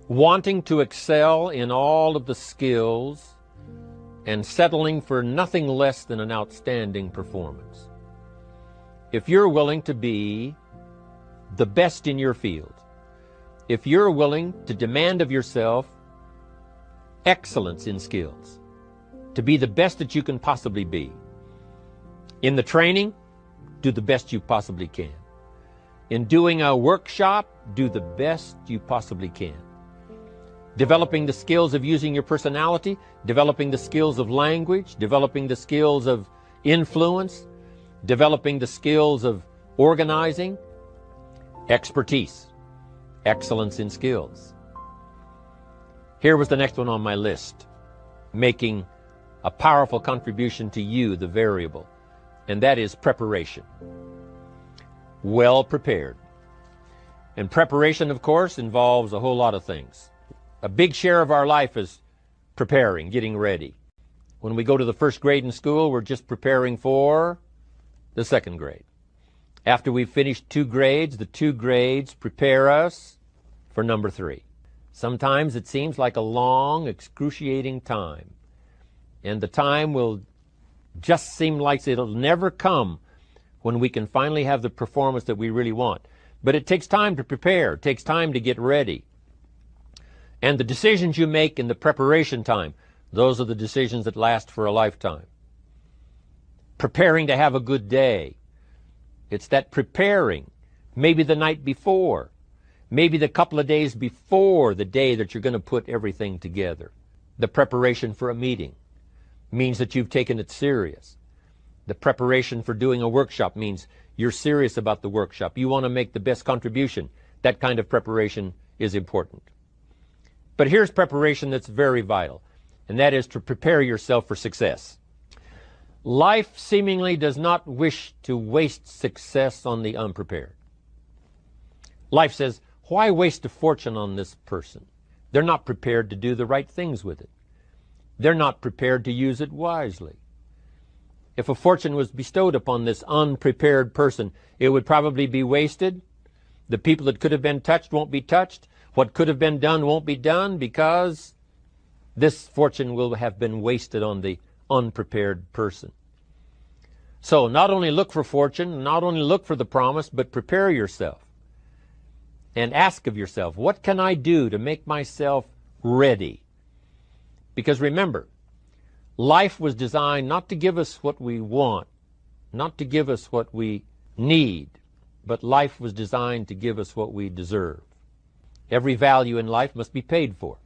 wanting to excel in all of the skills, and settling for nothing less than an outstanding performance. If you're willing to be the best in your field, if you're willing to demand of yourself excellence in skills, to be the best that you can possibly be, in the training, do the best you possibly can. In doing a workshop, do the best you possibly can. Developing the skills of using your personality, developing the skills of language, developing the skills of influence, developing the skills of organizing, expertise, excellence in skills. Here was the next one on my list, making a powerful contribution to you, the variable, and that is preparation. Well prepared. And preparation, of course, involves a whole lot of things. A big share of our life is preparing, getting ready. When we go to the first grade in school, we're just preparing for the second grade. After we've finished 2 grades, the 2 grades prepare us for number 3. Sometimes it seems like a long, excruciating time. And the time will just seem like it'll never come when we can finally have the performance that we really want. But it takes time to prepare. It takes time to get ready. And the decisions you make in the preparation time, those are the decisions that last for a lifetime. Preparing to have a good day. It's that preparing, maybe the night before, maybe the couple of days before the day that you're going to put everything together. The preparation for a meeting means that you've taken it serious. The preparation for doing a workshop means you're serious about the workshop. You want to make the best contribution. That kind of preparation is important. But here's preparation that's very vital, and that is to prepare yourself for success. Life seemingly does not wish to waste success on the unprepared. Life says, why waste a fortune on this person? They're not prepared to do the right things with it. They're not prepared to use it wisely. If a fortune was bestowed upon this unprepared person, it would probably be wasted. The people that could have been touched won't be touched. What could have been done won't be done because this fortune will have been wasted on the unprepared person. So not only look for fortune, not only look for the promise, but prepare yourself and ask of yourself, what can I do to make myself ready? Because remember, life was designed not to give us what we want, not to give us what we need, but life was designed to give us what we deserve. Every value in life must be paid for,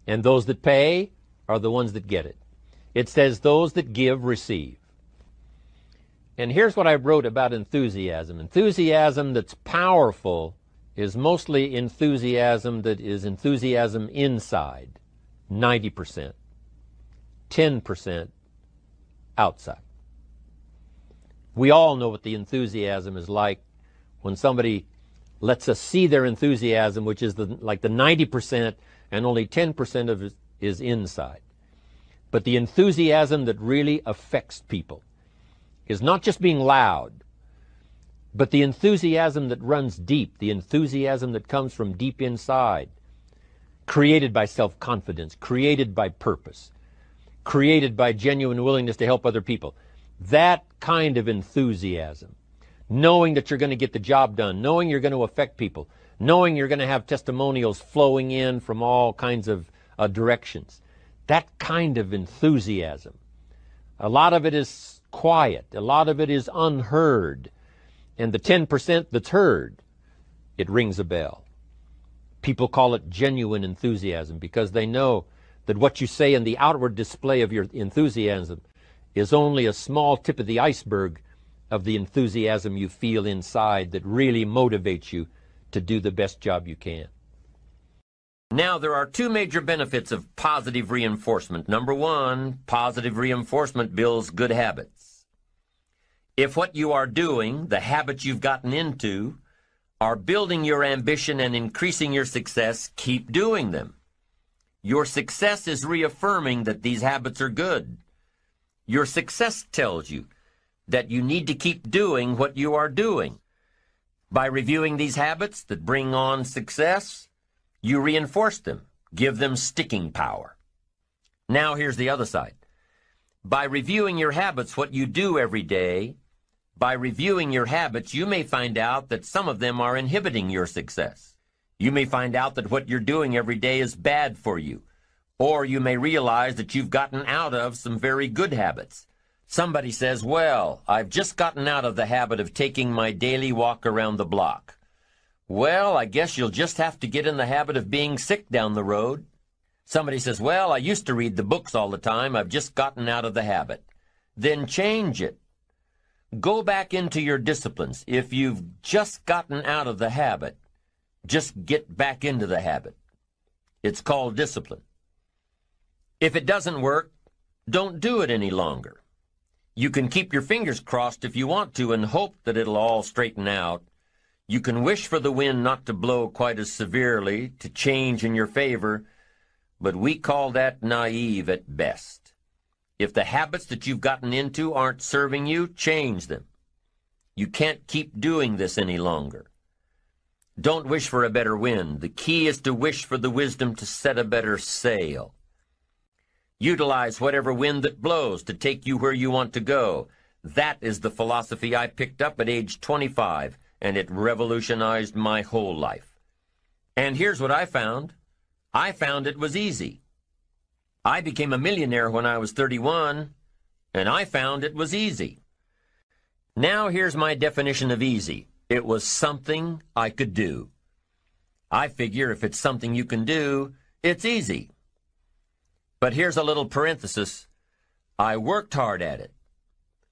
and those that pay are the ones that get it. It says those that give receive. And here's what I wrote about enthusiasm. Enthusiasm that's powerful is mostly enthusiasm that is enthusiasm inside, 90%, 10% outside. We all know what the enthusiasm is like when somebody lets us see their enthusiasm, which is like the 90%, and only 10% of it is inside. But the enthusiasm that really affects people is not just being loud, but the enthusiasm that runs deep, the enthusiasm that comes from deep inside, created by self-confidence, created by purpose, created by genuine willingness to help other people. That kind of enthusiasm, knowing that you're going to get the job done, knowing you're going to affect people, knowing you're going to have testimonials flowing in from all kinds of directions. That kind of enthusiasm. A lot of it is quiet. A lot of it is unheard. And the 10% that's heard, it rings a bell. People call it genuine enthusiasm because they know that what you say in the outward display of your enthusiasm is only a small tip of the iceberg of the enthusiasm you feel inside that really motivates you to do the best job you can. Now, there are 2 major benefits of positive reinforcement. Number 1, positive reinforcement builds good habits. If what you are doing, the habits you've gotten into, are building your ambition and increasing your success, keep doing them. Your success is reaffirming that these habits are good. Your success tells you that you need to keep doing what you are doing. By reviewing these habits that bring on success, You reinforce them, give them sticking power. Now here's the other side. By reviewing your habits, what you do every day, by reviewing your habits, you may find out that some of them are inhibiting your success. You may find out that what you're doing every day is bad for you. Or you may realize that you've gotten out of some very good habits. Somebody says, well, I've just gotten out of the habit of taking my daily walk around the block. Well, I guess you'll just have to get in the habit of being sick down the road. Somebody says, well, I used to read the books all the time. I've just gotten out of the habit. Then change it. Go back into your disciplines. If you've just gotten out of the habit, just get back into the habit. It's called discipline. If it doesn't work, don't do it any longer. You can keep your fingers crossed if you want to and hope that it'll all straighten out. You can wish for the wind not to blow quite as severely, to change in your favor, but we call that naive at best. If the habits that you've gotten into aren't serving you, change them. You can't keep doing this any longer. Don't wish for a better wind. The key is to wish for the wisdom to set a better sail. Utilize whatever wind that blows to take you where you want to go. That is the philosophy I picked up at age 25, and it revolutionized my whole life. And here's what I found. I found it was easy. I became a millionaire when I was 31, and I found it was easy. Now here's my definition of easy. It was something I could do. I figure if it's something you can do, it's easy. But here's a little parenthesis. I worked hard at it.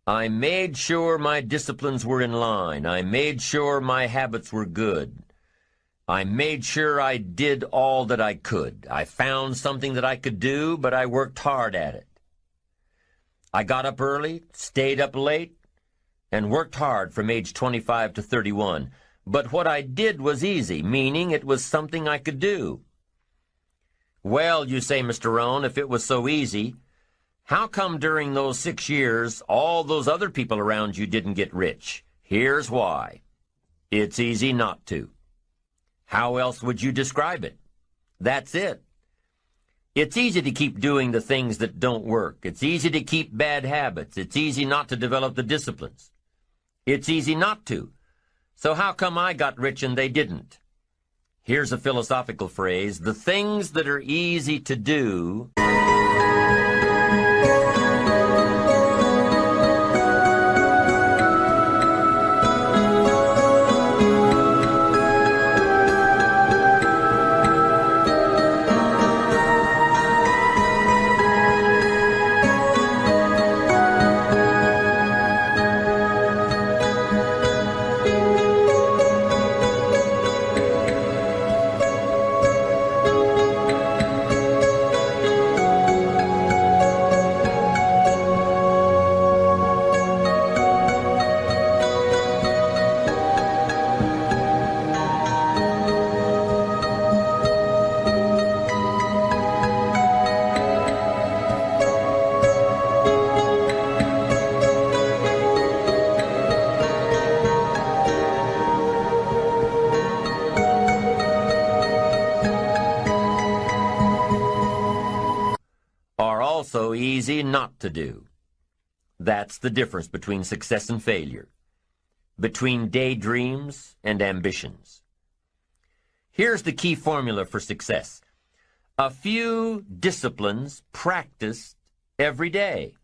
I made sure my disciplines were in line. I made sure my habits were good. I made sure I did all that I could. I found something that I could do, but I worked hard at it. I got up early, stayed up late, and worked hard from age 25 to 31. But what I did was easy, meaning it was something I could do. Well, you say, Mr. Rohn, if it was so easy, how come during those 6 years all those other people around you didn't get rich? Here's why. It's easy not to. How else would you describe it? That's it. It's easy to keep doing the things that don't work. It's easy to keep bad habits. It's easy not to develop the disciplines. It's easy not to. So how come I got rich and they didn't? Here's a philosophical phrase. The things that are easy to do are also easy not to do. That's the difference between success and failure, between daydreams and ambitions. Here's the key formula for success. A few disciplines practiced every day.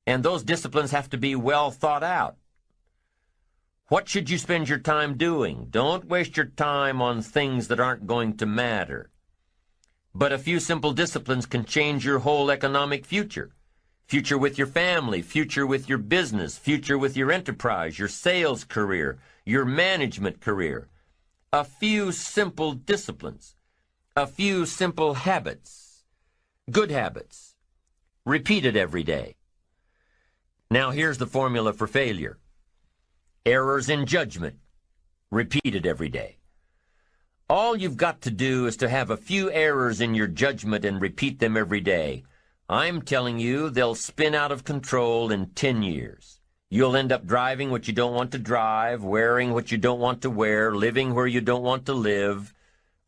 And those disciplines have to be well thought out. What should you spend your time doing? Don't waste your time on things that aren't going to matter. But a few simple disciplines can change your whole economic future. Future with your family, future with your business, future with your enterprise, your sales career, your management career. A few simple disciplines. A few simple habits. Good habits. Repeated every day. Now here's the formula for failure. Errors in judgment. Repeated every day. All you've got to do is to have a few errors in your judgment and repeat them every day. I'm telling you, they'll spin out of control in 10 years. You'll end up driving what you don't want to drive, wearing what you don't want to wear, living where you don't want to live,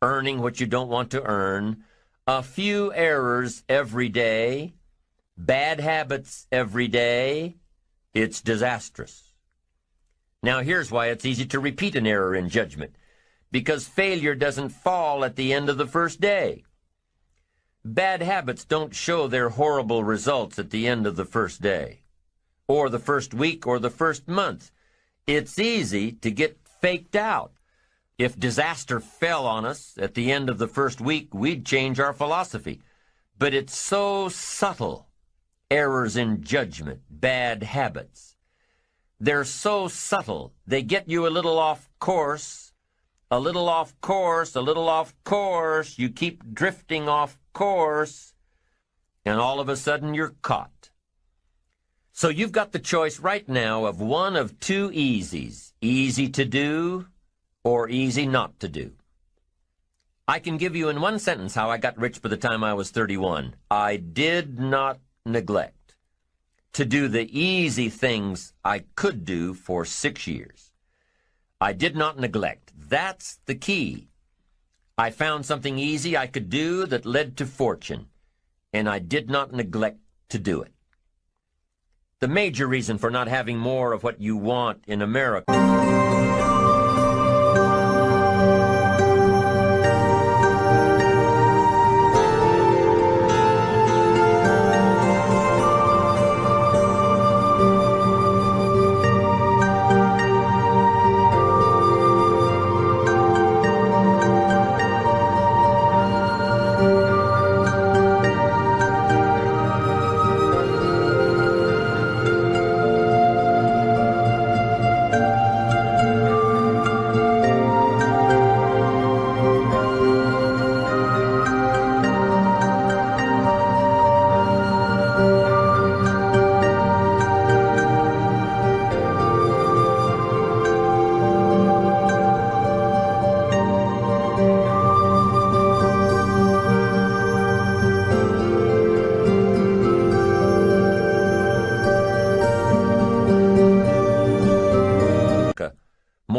earning what you don't want to earn, a few errors every day, bad habits every day, it's disastrous. Now here's why it's easy to repeat an error in judgment. Because failure doesn't fall at the end of the first day. Bad habits don't show their horrible results at the end of the first day, or the first week, or the first month. It's easy to get faked out. If disaster fell on us at the end of the first week, we'd change our philosophy. But it's so subtle. Errors in judgment, bad habits. They're so subtle. They get you a little off course, a little off course, a little off course. You keep drifting off course, and all of a sudden you're caught. So you've got the choice right now of one of two easies. Easy to do, or easy not to do. I can give you in one sentence how I got rich by the time I was 31. I did not neglect to do the easy things I could do for 6 years. I did not neglect. That's the key. I found something easy I could do that led to fortune, and I did not neglect to do it. The major reason for not having more of what you want in America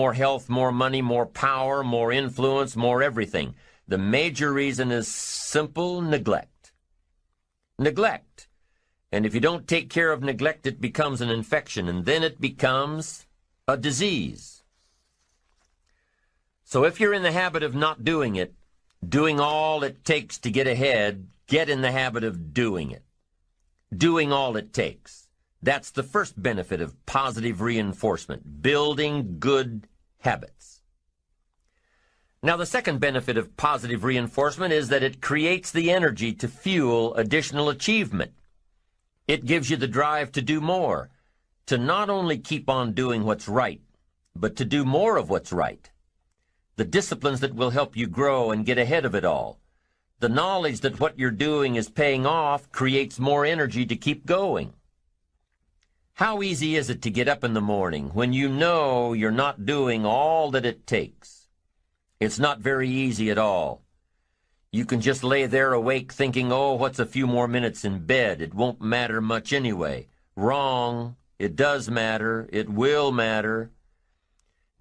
more health, more money, more power, more influence, more everything. The major reason is simple neglect. Neglect. And if you don't take care of neglect, it becomes an infection, and then it becomes a disease. So if you're in the habit of not doing it, doing all it takes to get ahead, get in the habit of doing it. Doing all it takes. That's the first benefit of positive reinforcement, building good habits. Now, the second benefit of positive reinforcement is that it creates the energy to fuel additional achievement. It gives you the drive to do more, to not only keep on doing what's right, but to do more of what's right. The disciplines that will help you grow and get ahead of it all. The knowledge that what you're doing is paying off creates more energy to keep going. How easy is it to get up in the morning when you know you're not doing all that it takes? It's not very easy at all. You can just lay there awake thinking, oh, what's a few more minutes in bed? It won't matter much anyway. Wrong. It does matter. It will matter.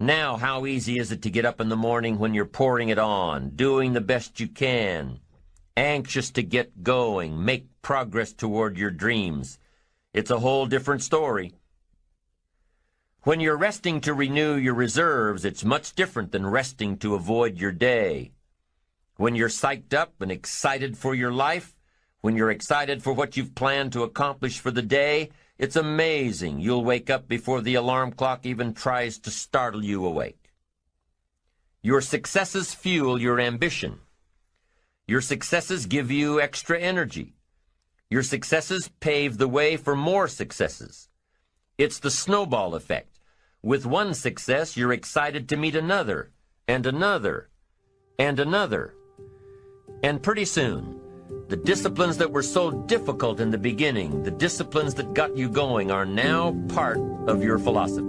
Now, how easy is it to get up in the morning when you're pouring it on, doing the best you can, anxious to get going, make progress toward your dreams? It's a whole different story. When you're resting to renew your reserves, it's much different than resting to avoid your day. When you're psyched up and excited for your life, when you're excited for what you've planned to accomplish for the day, it's amazing. You'll wake up before the alarm clock even tries to startle you awake. Your successes fuel your ambition. Your successes give you extra energy. Your successes pave the way for more successes. It's the snowball effect. With one success, you're excited to meet another, and another, and another. And pretty soon, the disciplines that were so difficult in the beginning, the disciplines that got you going, are now part of your philosophy.